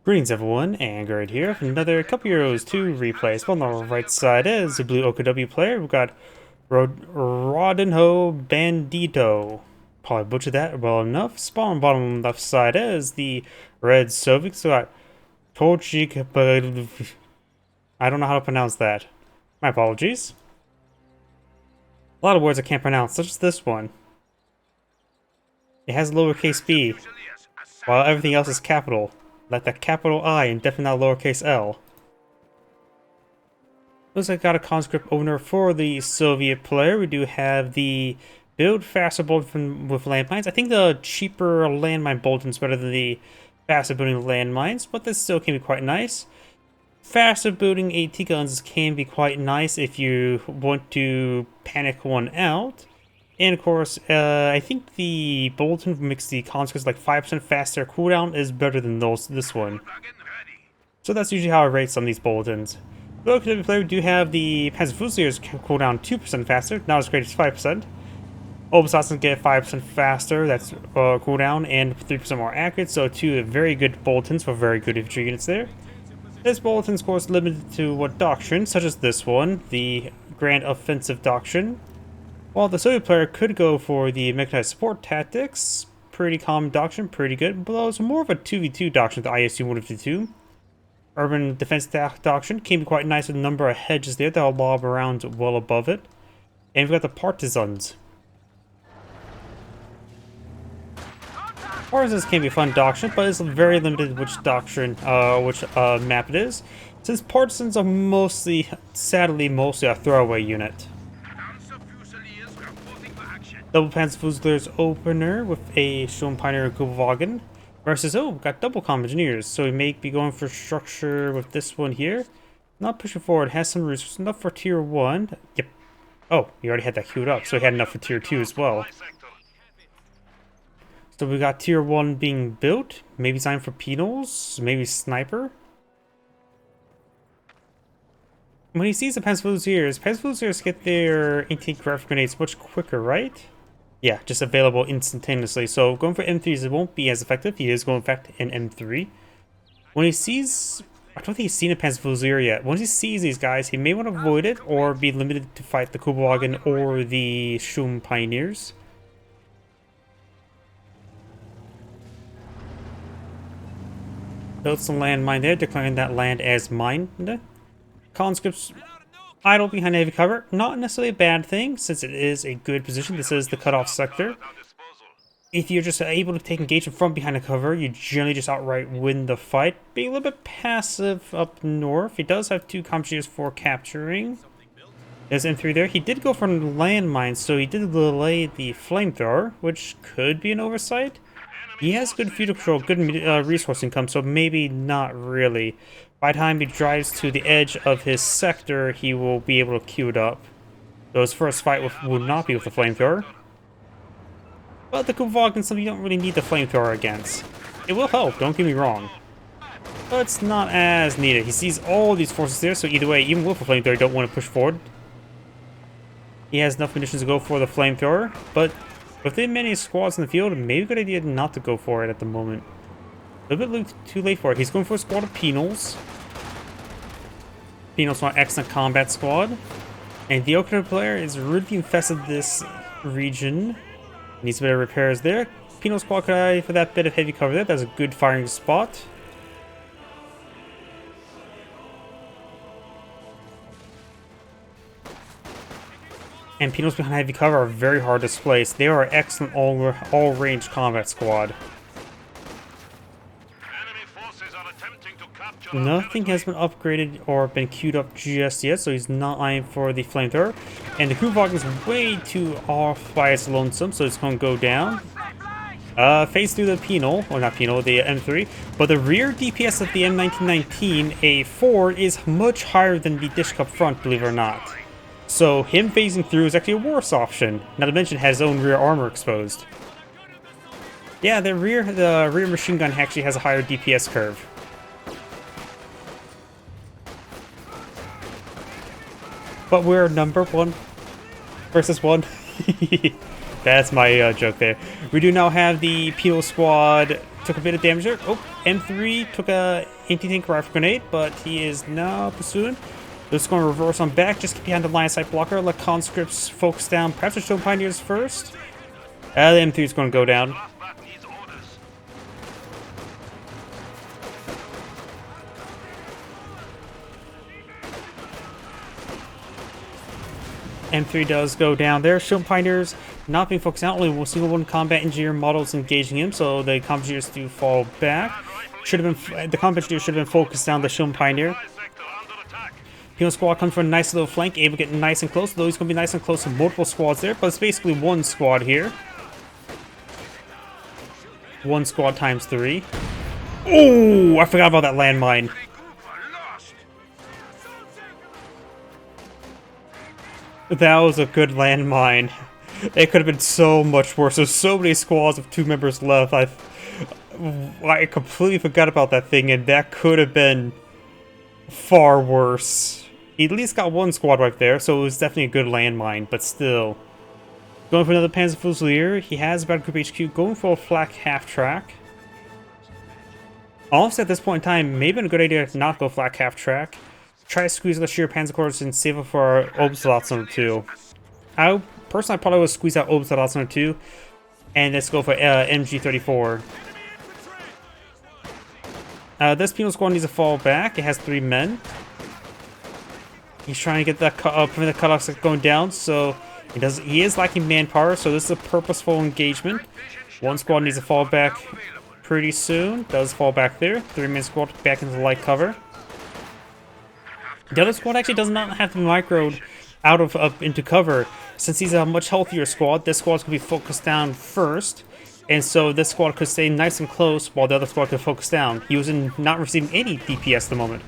Greetings everyone, and Gerd here with another couple Euros 2 replays. Well, on the right side is the blue OKW player. We've got Rodinho Bandito. Probably butchered that well enough. Spawn bottom left side is the red Soviet. So got TOJICtbl. I don't know how to pronounce that. My apologies. A lot of words I can't pronounce, such as this one. It has lowercase b, while everything else is capital. Like the capital I and definitely not lowercase l. Looks like I got a conscript owner for the Soviet player. We do have the build faster bolt with landmines. I think the cheaper landmine bolt is better than the faster building landmines, but this still can be quite nice. Faster building AT guns can be quite nice if you want to panic one out. And of course, I think the Bolton makes the conscripts like 5% faster cooldown is better than this one. So that's usually how I rate some of these Boltons. The OKW player do have the Panzer Fusiliers cooldown 2% faster, not as great as 5%. Obersassens get 5% faster, that's cooldown, and 3% more accurate, so two very good Boltons for very good infantry units there. This Bolton's of course limited to what doctrine, such as this one, the Grand Offensive Doctrine. While the Soviet player could go for the mechanized support tactics, pretty common doctrine, pretty good, but it's more of a 2v2 doctrine that I assume would have been 2. Urban defense doctrine can be quite nice with a number of hedges there that'll lob around well above it. And we've got the partisans. Partisans can be a fun doctrine, but it's very limited which doctrine, which map it is, since partisans are mostly, sadly, mostly a throwaway unit. Double Panzer Fusiliers opener with a Sturm Pioneer Kubelwagen versus, oh, got double comm engineers, so we may be going for structure with this one here. Not pushing forward, has some resources, enough for tier 1. Yep. Oh, he already had that queued up, so he had enough for tier 2 as well. So we got tier 1 being built, maybe sign for penals, maybe sniper. When he sees the Panzer Fusiliers get their anti-gravity grenades much quicker, right? Yeah, just available instantaneously. So going for M3s, it won't be as effective. He is going to affect an M3. When he sees... I don't think he's seen a Panzer Fusilier yet. Once he sees these guys, he may want to avoid it or be limited to fight the Kubelwagen or the Sturm Pioneers. Built some landmine there, declaring that land as mined. Conscripts idle behind heavy cover, not necessarily a bad thing, since it is a good position. This is the cutoff sector. If you're just able to take engagement from behind the cover, you generally just outright win the fight. Being a little bit passive up north, he does have 2 competitions for capturing. There's M3 there. He did go for landmines, so he did delay the flamethrower, which could be an oversight. He has good fuel control, good resource income, so maybe not really. By the time he drives to the edge of his sector, he will be able to queue it up. So his first fight will not be with the flamethrower. But the Kubelwagen is something you don't really need the flamethrower against. It will help, don't get me wrong. But it's not as needed. He sees all these forces there, so either way, even with the flamethrower, you don't want to push forward. He has enough munitions to go for the flamethrower, but with the many squads in the field, maybe a good idea not to go for it at the moment. A little bit too late for it. He's going for a squad of penals. Penals are an excellent combat squad. And the OKW player is really infested this region. Needs a bit of repairs there. Penal squad could eye for that bit of heavy cover there. That's a good firing spot. And penals behind heavy cover are very hard to displace. They are an excellent all-range combat squad. Nothing has been upgraded or been queued up just yet, so he's not eyeing for the flamethrower. And the Kubelwagen is way too off by its lonesome, so it's going to go down. Phase through the penal, or not penal, the M3. But the rear DPS of the M1919A4 is much higher than the dish cup front, believe it or not. So him phasing through is actually a worse option. Not to mention has his own rear armor exposed. Yeah, the rear machine gun actually has a higher DPS curve. But we're number 1 versus 1. That's my joke there. We do now have the penal squad took a bit of damage there. Oh, M3 took a anti-tank rifle grenade, but he is now pursuing. Just going to reverse on back, just get behind the line of sight blocker, let conscripts focus down, perhaps the Stone Pioneers first. The M3 is going to go down. M3 does go down there. Stone Pioneers not being focused out, only single one combat engineer models engaging him, so the combat engineers do fall back. Should have been the combat engineer should have been focused down the Stone Pioneer. Penal squad comes from a nice little flank, able to get nice and close, though he's going to be nice and close to multiple squads there, but it's basically one squad here. One squad times 3. Oh, I forgot about that landmine. That was a good landmine. It could have been so much worse. There's so many squads of 2 members left. I completely forgot about that thing, and that could have been far worse. He at least got one squad right there, so it was definitely a good landmine, but still. Going for another Panzer Fusilier. He has about Group HQ, going for a flak half-track. Honestly, at this point in time, maybe a good idea to not go flak half-track. Try to squeeze the sheer Panzer Corps and save it for our Obersoldat's number 2. Personally, I probably would squeeze out Obersoldat's number 2, and let's go for MG34. This penal squad needs to fall back. It has 3 men. He's trying to get that prevent the cutoffs going down, so he is lacking manpower, so this is a purposeful engagement. One squad needs to fall back pretty soon. Does fall back there. 3-man squad back into light cover. The other squad actually does not have to be microed out of up into cover. Since he's a much healthier squad, this squad's going to be focused down first. And so this squad could stay nice and close while the other squad could focus down. He was not receiving any DPS at the moment.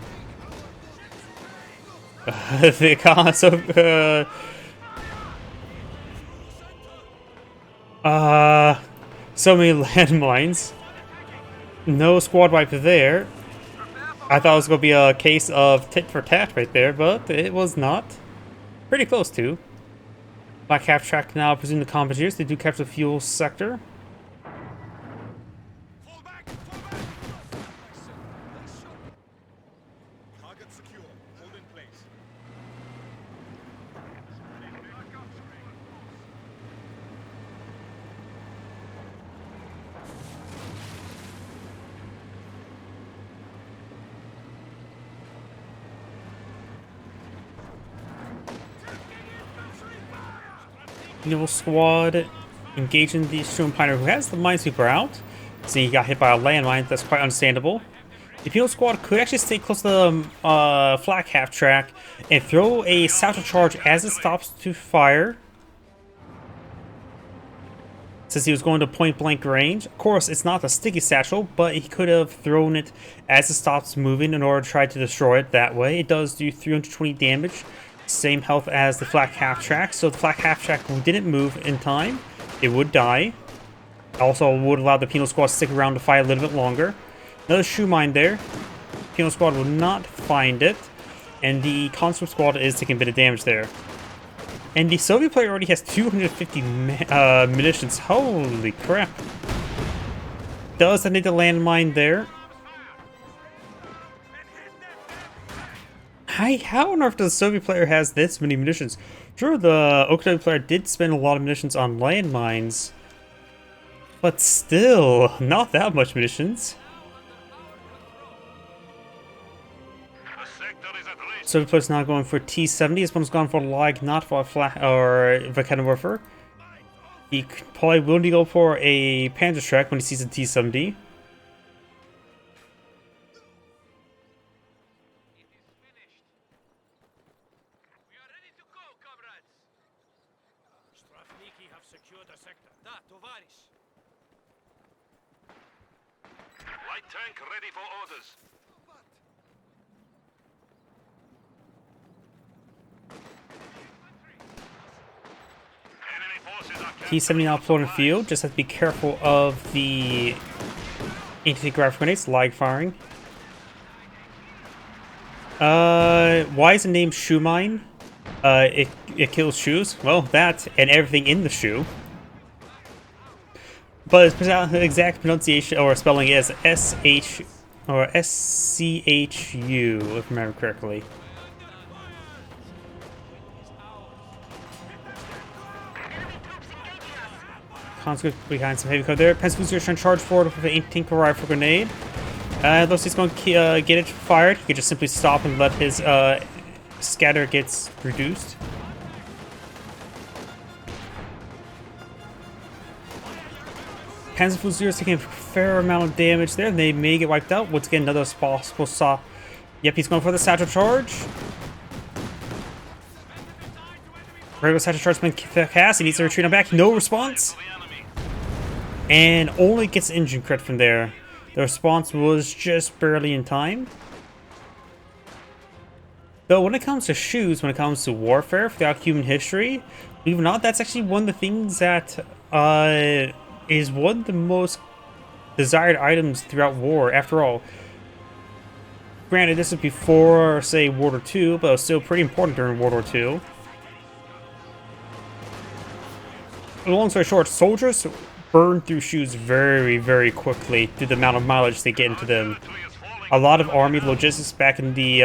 So many landmines. No squad wipe there. I thought it was going to be a case of tit for tat right there, but it was not. Pretty close to. Black half track now, presume the combat. They do capture the fuel sector. Naval squad engaging the Stone Pioneer, who has the minesweeper out. So he got hit by a landmine. That's quite understandable. The penal squad could actually stay close to the flak half track and throw a satchel charge as it stops to fire. Since he was going to point blank range. Of course, it's not a sticky satchel, but he could have thrown it as it stops moving in order to try to destroy it that way. It does do 320 damage. Same health as the flak half track, so the flak half track didn't move in time. It would die. Also would allow the penal squad to stick around to fight a little bit longer. Another shoe mine there. Penal squad will not find it. And the conscript squad is taking a bit of damage there. And the Soviet player already has 250 munitions. Holy crap. Does need the landmine there. How on earth does the Soviet player has this many munitions? Sure, the OKW player did spend a lot of munitions on landmines, but still, not that much munitions. Soviet player's not going for T-70. This one's gone for Lag, not for a flat or Vtuber. He probably will need to go for a Panzerschreck when he sees a T-70. Light tank ready for orders. T-70 now floating field. Just have to be careful of the anti-tank rifle grenades, lag firing. Why is it named Shoe Mine? It kills shoes. Well, that and everything in the shoe. But its exact pronunciation or spelling is S-H or S-C-H-U, if I remember correctly. Conscript behind some heavy cover there. Pensacola trying to charge forward with an anti-tank rifle grenade. Looks like he's going to get it fired. He could just simply stop and let his scatter gets reduced. Panzer Fusiliers taking a fair amount of damage there. They may get wiped out. Once again, another possible saw. Yep, he's going for the satchel charge. Regular satchel charge been cast. He needs to retreat on back. No response. And only gets engine crit from there. The response was just barely in time. Though when it comes to shoes, when it comes to warfare throughout human history, believe it or not, that's actually one of the things that is one of the most desired items throughout war. After all, granted, this is before, say, World War II, but it was still pretty important during World War II. Long story short, soldiers burn through shoes very, very quickly due to the amount of mileage they get into them. A lot of army logistics back in the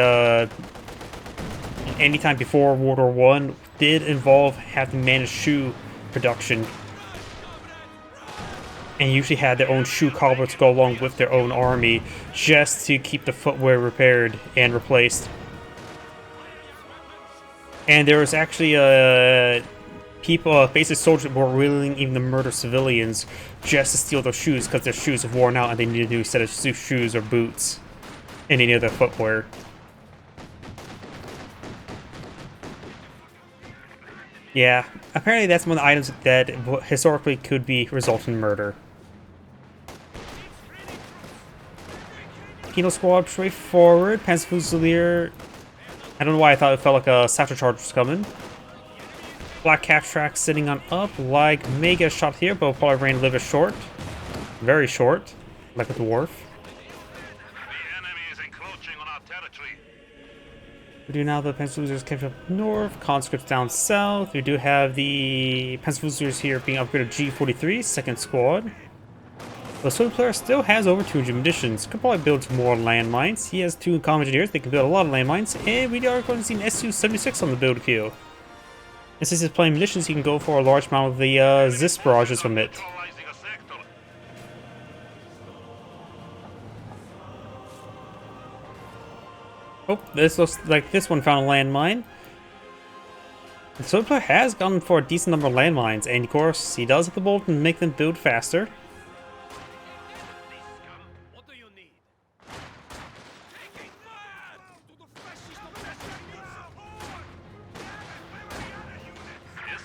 anytime before World War I did involve having to manage shoe production, and usually had their own shoe cobbler to go along with their own army just to keep the footwear repaired and replaced. And there was actually people, basic soldiers that were willing even to murder civilians just to steal their shoes because their shoes have worn out and they need a new set of shoes or boots and any other footwear. Yeah, apparently that's one of the items that historically could result in murder. Penal Squad straight forward. Panzer Fusilier. I don't know why I thought it felt like a satchel charge was coming. Black cap track sitting on up. Like may get a shot here, but will probably rain a little bit short. Very short. Like a dwarf. The enemy is encroaching on our territory. We do now the Panzer Fusiliers kept up north. Conscripts down south. We do have the Panzer Fusiliers here being upgraded G43, second squad. The Soviet player still has over 200 munitions. Could probably build some more landmines. He has 2 combat engineers. They can build a lot of landmines. And we are going to see an Su-76 on the build queue. And since he's playing munitions, he can go for a large amount of the Zis barrages from it. Oh, this looks like this one found a landmine. The Soviet player has gone for a decent number of landmines. And of course, he does have the bolt and make them build faster.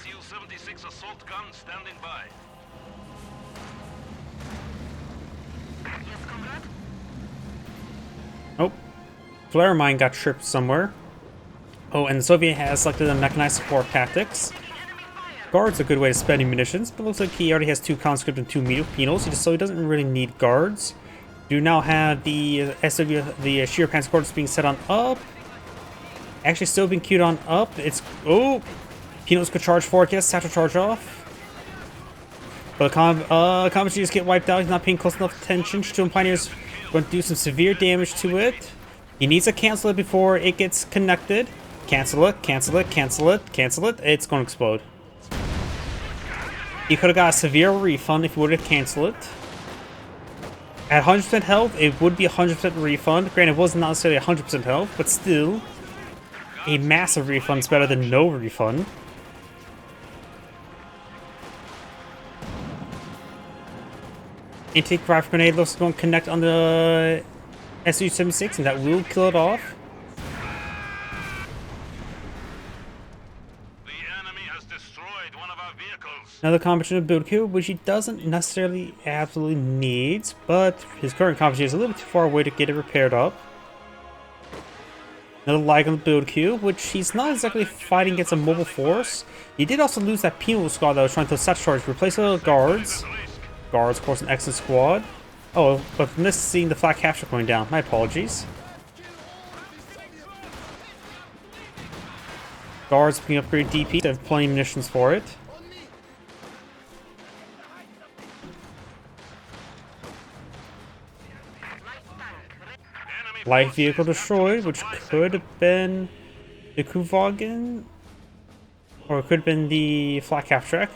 Su-76 assault gun standing by. Oh, flare mine got tripped somewhere. Oh, and the Soviet has selected the mechanized support tactics. Guards are a good way to spend munitions, but looks like he already has 2 conscript and 2 penals, so he doesn't really need guards. Do now have the the sheer panzer corps being set on up. Actually, still being queued on up. It's penals could charge forward, yes, satchel charge off. But combat just get wiped out. He's not paying close enough attention. Stone Pioneer's going to do some severe damage to it. He needs to cancel it before it gets connected. Cancel it, cancel it, cancel it, cancel it. It's going to explode. He could have got a severe refund if he would have canceled it. At 100% health, it would be a 100% refund. Granted, it wasn't necessarily 100% health, but still, a massive refund is better than no refund. Intake rifle grenade looks going to connect on the Su-76, and that will kill it off. The enemy has destroyed one of our vehicles. Another combat build queue, which he doesn't necessarily absolutely need, but his current combat is a little bit too far away to get it repaired up. Another lag on the build queue, which he's not exactly fighting against a mobile force. He did also lose that penal squad that was trying to set charge, replace the guards. Guards, of course, an excellent squad. Oh, but missed seeing the flat capture going down. My apologies. Guards being upgraded DP. They have plenty of munitions for it. light vehicle destroyed, which could have been the Kuvagen, or it could have been the flat cap track.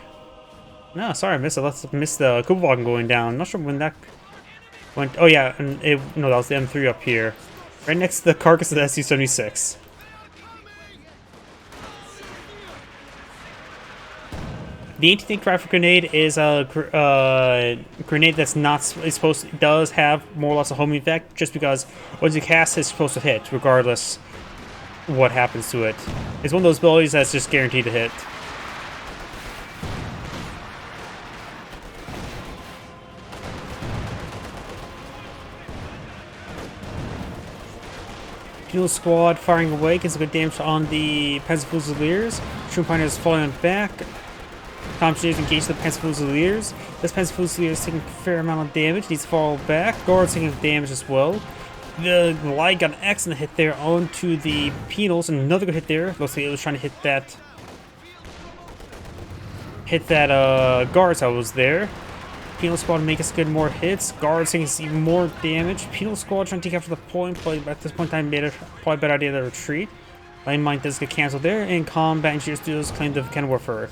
No, sorry, I missed it. Let's miss the Kuvagen going down. Not sure when that went. Oh yeah, and no, that was the M3 up here, right next to the carcass of the SU-76. The anti-tank rifle grenade is a grenade that's not supposed to, does have more or less a homing effect, just because once you cast it's supposed to hit, regardless what happens to it. It's one of those abilities that's just guaranteed to hit. Penal Squad firing away gets a good damage on the Panzer Fusiliers. Troop Finder is falling back. Engages engage the Panzer Fusiliers. This Panzer Fusilier is taking a fair amount of damage. Needs to fall back. Guards taking damage as well. The Light got an excellent hit there onto the Penals. Another good hit there. Looks like it was trying to hit that. Guards that was there. Penal Squad make us good more hits. Guards taking even more damage. Penal Squad trying to take after the point. Probably at this point in time made it probably a better idea to retreat. Landmine does get cancelled there. And Combat Engineers does claim the kind of warfare.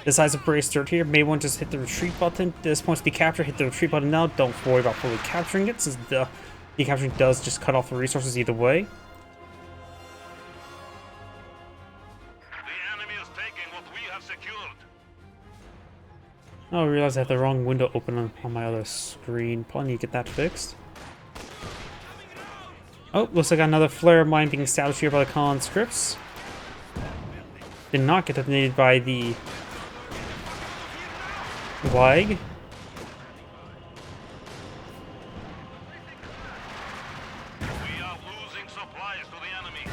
Decides to brace dirt here. May want to just hit the retreat button. At this point to decapture, hit the retreat button now. Don't worry about fully capturing it, since the decapturing does just cut off the resources either way. The enemy is taking what we have secured. Oh, I realized I have the wrong window open on my other screen. Probably need to get that fixed. Oh, looks like another flare mine being established here by the conscripts. Did not get detonated by the Lag. We are losing supplies to the enemy.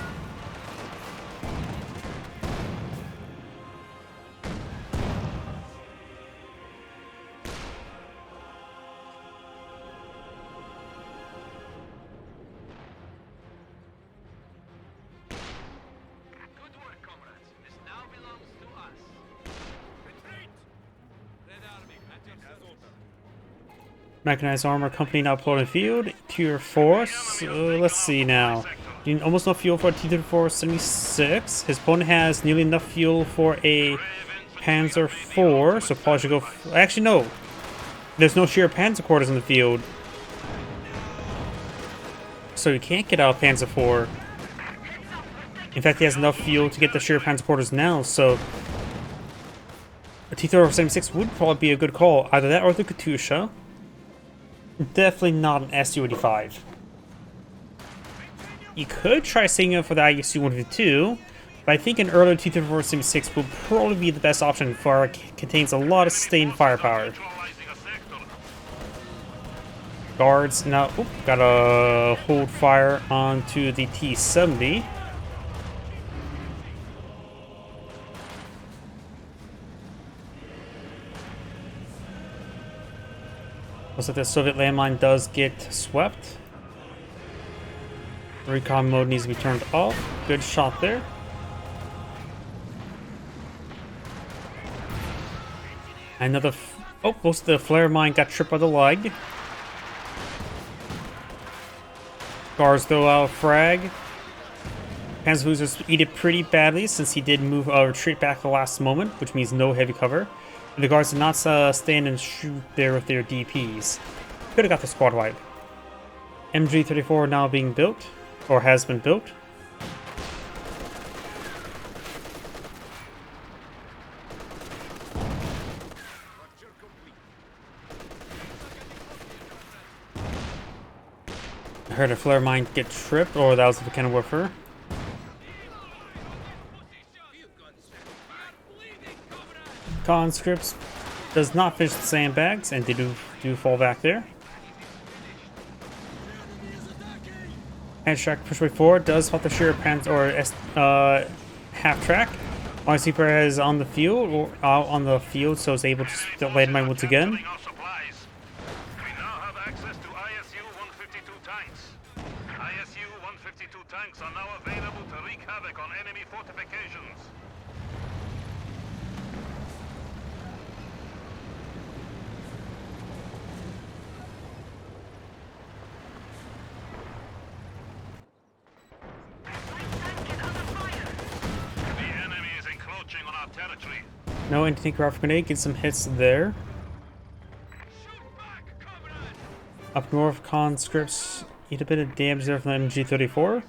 Good work, comrades. This now belongs to us. Retreat! Red Army, at your service. Mechanized Armor Company now uploading field. Tier 4. So let's see now. Almost enough fuel for a T-34 76. His opponent has nearly enough fuel for a Panzer IV, so probably should go. Actually, no. There's no sheer Panzer quarters in the field. So you can't get out Panzer IV. In fact, he has enough fuel to get the sheer Panzer quarters now, so a T-34 76 would probably be a good call. Either that or the Katusha. Definitely not an Su-85. You could try saving up for the ISU-152, but I think an earlier T-34 76 will probably be the best option for it contains a lot of sustained firepower. Neutralizing a sector. Guards now, gotta hold fire onto the T-70. Looks like the Soviet landmine does get swept. Recon mode needs to be turned off. Good shot there. Another. Most of the flare mine got tripped by the leg. Guards throw out a frag. Panzerhusers eat it pretty badly since he did move retreat back at the last moment, which means no heavy cover. And the guards did not stand and shoot there with their DPs. Could have got the squad wipe. MG-34 now being built, or has been built. I heard a flare mine get tripped, or that was the cannon warfare. Conscripts does not finish the sandbags, and they do fall back there. Track pushway forward does spot the sheer pants or half track. Sleeper is on the field or out on the field, so it's able to landmine once again. Our supplies. We now have access to ISU-152 tanks. ISU-152 tanks are now available to wreak havoc on enemy fortifications. territory. No anti-tank rifle grenade, get some hits there. Up north, conscripts eat a bit of damage there from the MG34.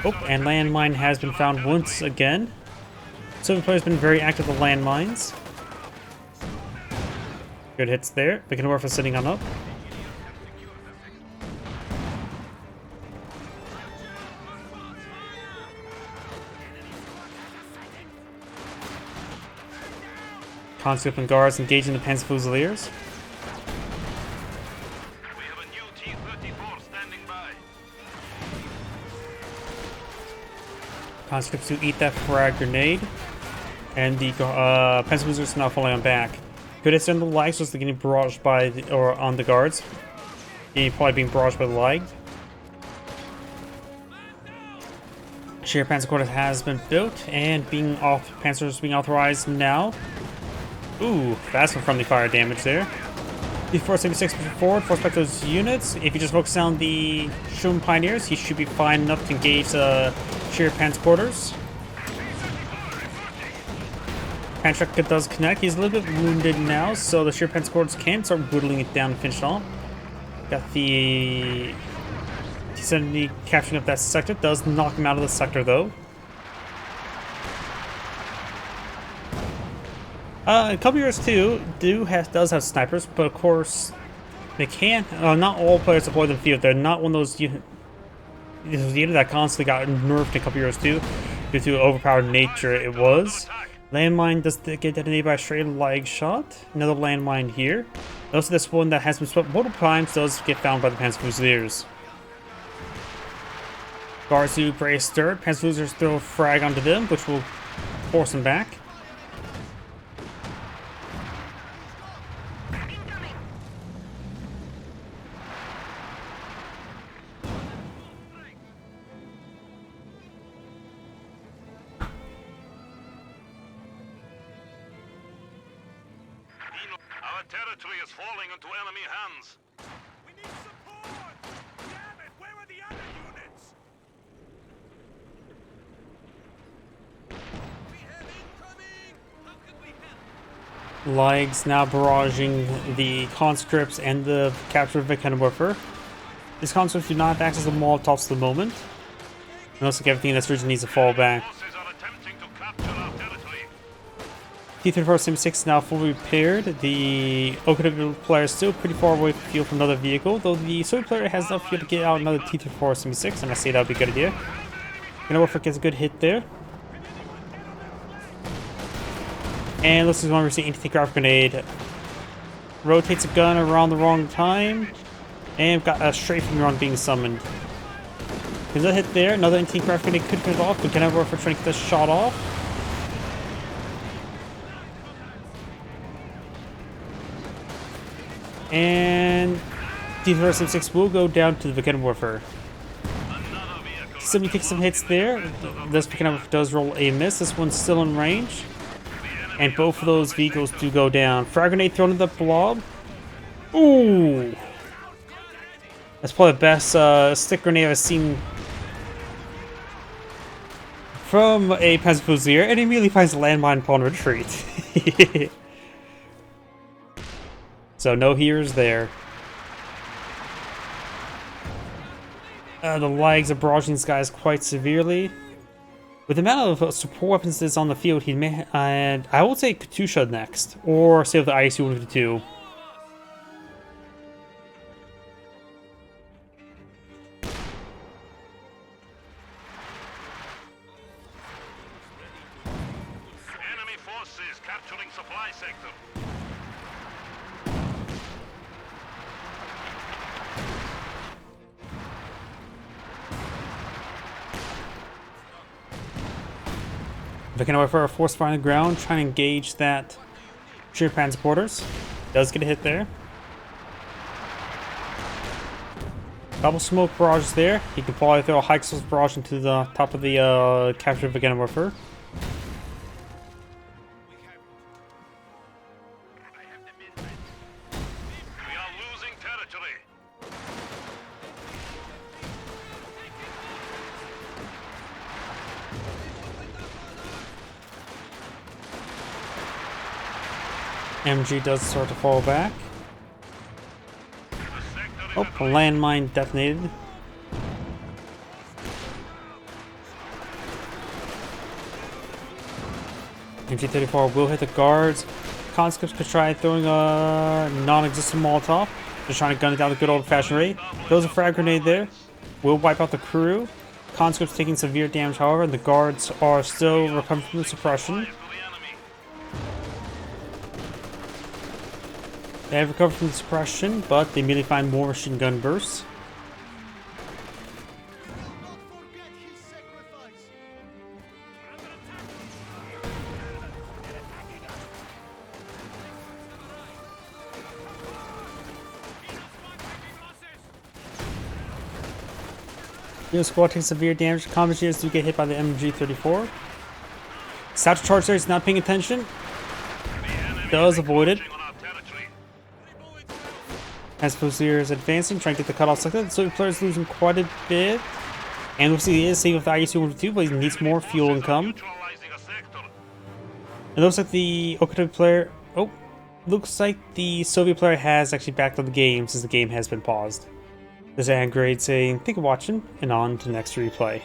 Oh, and landmine has been found once again. Soviet player's been very active with landmines. Good hits there. Vtuber sitting on up. Conscript and guards engaging the Panzer Fusiliers. We have a new T-34 standing by. Conscripts who eat that frag grenade. And the Panzer Fusiliers now falling on back. Good hits on the lags, was getting barraged by the, or on the guards. Probably being barraged by the lag. Sheer Panzer Quarter has been built and being Panzers being authorized now. Ooh, that's some friendly fire damage there. T-476 forward, force back those units. If you just focus on the Schumann Pioneers, he should be fine enough to engage Sheer Panzer Quarters. Panzer does connect. He's a little bit wounded now, so the Sheer Panzer Quarters can start whittling it down and finish it off. Got the T-70 capturing up that sector. Does knock him out of the sector though. A couple years too does have snipers, but of course they can't. Not all players deploy in the field. They're not one of those units that constantly got nerfed in a couple years too, due to overpowered nature it was. Landmine does get detonated by a straight lag shot. Another landmine here. Also, this one that has been swept multiple times does get found by the Panzer Fusiliers. Guards who brace dirt. Panzer Fusiliers throw a frag onto them, which will force them back. Our territory is falling into enemy hands. We need support! Damn it, where are the other units? We have incoming! How can we help? Lags now barraging the conscripts and the captured Vtuber. These conscripts do not have access to Molotovs at the moment. And looks like everything in this region needs to fall back. Forces are attempting to capture our territory. T-34-76 now fully repaired. The OKW player is still pretty far away from the field from another vehicle, though the Soviet player has enough fuel to get out another T-34-76, and I say that would be a good idea. Vtuber gets a good hit there. And looks like one we're seeing anti-tank rifle grenade. Rotates a gun around the wrong time. And got a strafing run being summoned. Another hit there. Another anti-tank rifle grenade could finish off, but Vtuber trying to get this shot off. And T-34-76 will go down to the Vtuber. Somebody takes some hits there. This Vtuber does roll a miss. This one's still in range. And both of those vehicles do go down. Frag grenade thrown at the blob. Ooh! That's probably the best stick grenade I've seen from a Panzer Fusilier, and he immediately finds a landmine upon retreat. So no heroes there. The lags are barraging these guys quite severely. With the amount of support weapons that's on the field, he may, and I would say Katusha next, or save the ISU 152. Enemy forces capturing supply sector. Vtuber for a force fire on the ground, trying to engage that Sheer Panzer Quarters. Does get a hit there. Couple smoke barrages there. He can probably throw a high explosive barrage into the top of the captured Vtuber. We are losing territory. MG does start to fall back. The sector is Oh, at a landmine detonated. MG34 will hit the guards. Conscripts could try throwing a non-existent Molotov. Just trying to gun it down the good old-fashioned way. Throws a frag grenade there. Will wipe out the crew. Conscripts taking severe damage, however, and the guards are still recovering from the suppression. to the enemy. They have recovered from the suppression, but they immediately find more machine gun bursts. The squad takes severe damage. Combat units do get hit by the MG34. Satchel charge there is not paying attention. The enemy Does is avoid it. encroaching on our territory. As Fusilier is advancing, trying to get the cutoff selected. The Soviet player is losing quite a bit. And we'll see he is safe with the ISU-152, but he needs more fuel income. Neutralizing a sector. It looks like the OKW player... Oh, looks like the Soviet player has actually backed up the game since the game has been paused. This is Grade saying, thank you for watching, and on to the next replay.